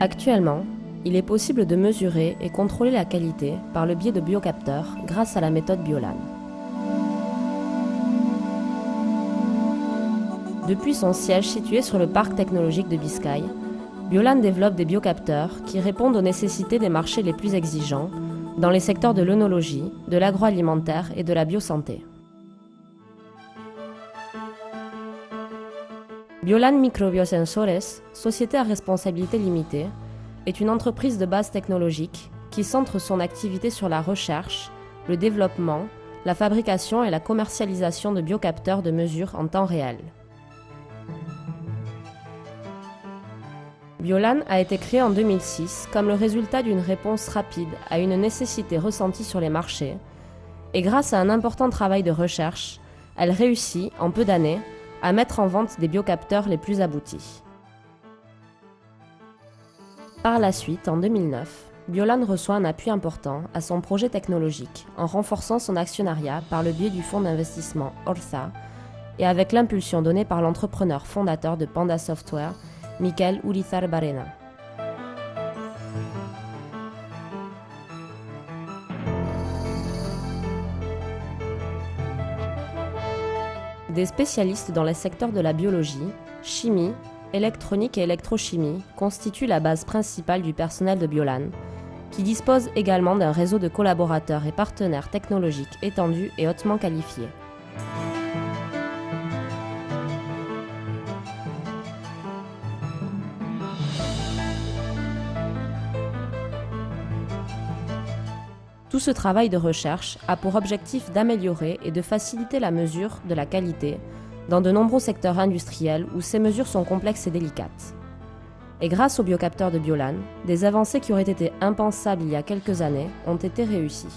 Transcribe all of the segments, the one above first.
Actuellement, il est possible de mesurer et contrôler la qualité par le biais de biocapteurs grâce à la méthode Biolan. Depuis son siège situé sur le parc technologique de Biscaye, Biolan développe des biocapteurs qui répondent aux nécessités des marchés les plus exigeants dans les secteurs de l'œnologie, de l'agroalimentaire et de la biosanté. Biolan Microbiosensores, société à responsabilité limitée, est une entreprise de base technologique qui centre son activité sur la recherche, le développement, la fabrication et la commercialisation de biocapteurs de mesure en temps réel. Biolan a été créée en 2006 comme le résultat d'une réponse rapide à une nécessité ressentie sur les marchés, et grâce à un important travail de recherche, elle réussit, en peu d'années, à mettre en vente des biocapteurs les plus aboutis. Par la suite, en 2009, Biolan reçoit un appui important à son projet technologique en renforçant son actionnariat par le biais du fonds d'investissement Ortha et avec l'impulsion donnée par l'entrepreneur fondateur de Panda Software, Mikel Urizar Barrena. Des spécialistes dans les secteurs de la biologie, chimie, électronique et électrochimie constituent la base principale du personnel de Biolan, qui dispose également d'un réseau de collaborateurs et partenaires technologiques étendus et hautement qualifiés. Tout ce travail de recherche a pour objectif d'améliorer et de faciliter la mesure de la qualité dans de nombreux secteurs industriels où ces mesures sont complexes et délicates. Et grâce aux biocapteurs de Biolan, des avancées qui auraient été impensables il y a quelques années ont été réussies.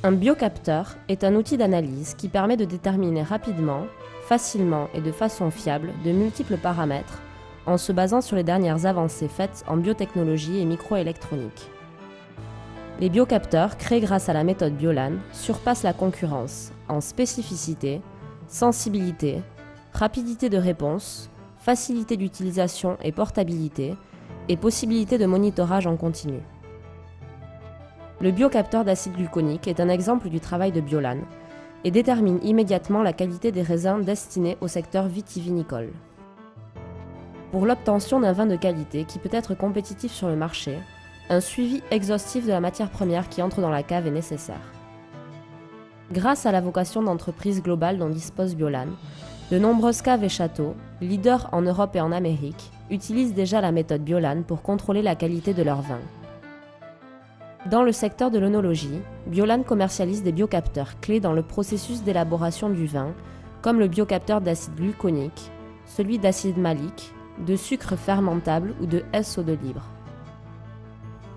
Un biocapteur est un outil d'analyse qui permet de déterminer rapidement, facilement et de façon fiable de multiples paramètres en se basant sur les dernières avancées faites en biotechnologie et microélectronique. Les biocapteurs créés grâce à la méthode Biolan surpassent la concurrence en spécificité, sensibilité, rapidité de réponse, facilité d'utilisation et portabilité, et possibilité de monitorage en continu. Le biocapteur d'acide gluconique est un exemple du travail de Biolan et détermine immédiatement la qualité des raisins destinés au secteur vitivinicole. Pour l'obtention d'un vin de qualité qui peut être compétitif sur le marché, un suivi exhaustif de la matière première qui entre dans la cave est nécessaire. Grâce à la vocation d'entreprise globale dont dispose Biolan, de nombreuses caves et châteaux, leaders en Europe et en Amérique, utilisent déjà la méthode Biolan pour contrôler la qualité de leurs vins. Dans le secteur de l'œnologie, Biolan commercialise des biocapteurs clés dans le processus d'élaboration du vin, comme le biocapteur d'acide gluconique, celui d'acide malique, de sucre fermentable ou de SO2 libre.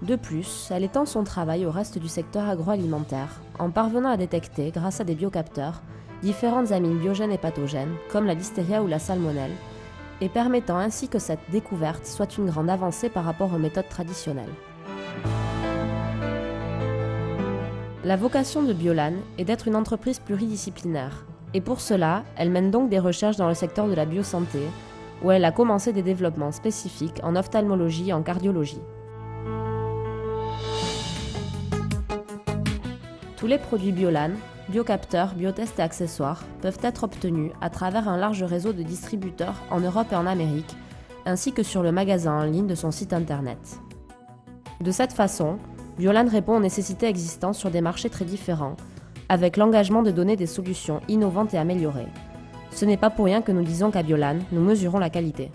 De plus, elle étend son travail au reste du secteur agroalimentaire en parvenant à détecter, grâce à des biocapteurs, différentes amines biogènes et pathogènes comme la listeria ou la salmonelle et permettant ainsi que cette découverte soit une grande avancée par rapport aux méthodes traditionnelles. La vocation de Biolan est d'être une entreprise pluridisciplinaire et pour cela, elle mène donc des recherches dans le secteur de la biosanté où elle a commencé des développements spécifiques en ophtalmologie et en cardiologie. Tous les produits Biolan, biocapteurs, biotests et accessoires peuvent être obtenus à travers un large réseau de distributeurs en Europe et en Amérique, ainsi que sur le magasin en ligne de son site internet. De cette façon, Biolan répond aux nécessités existantes sur des marchés très différents, avec l'engagement de donner des solutions innovantes et améliorées. Ce n'est pas pour rien que nous disons qu'à Biolan, nous mesurons la qualité.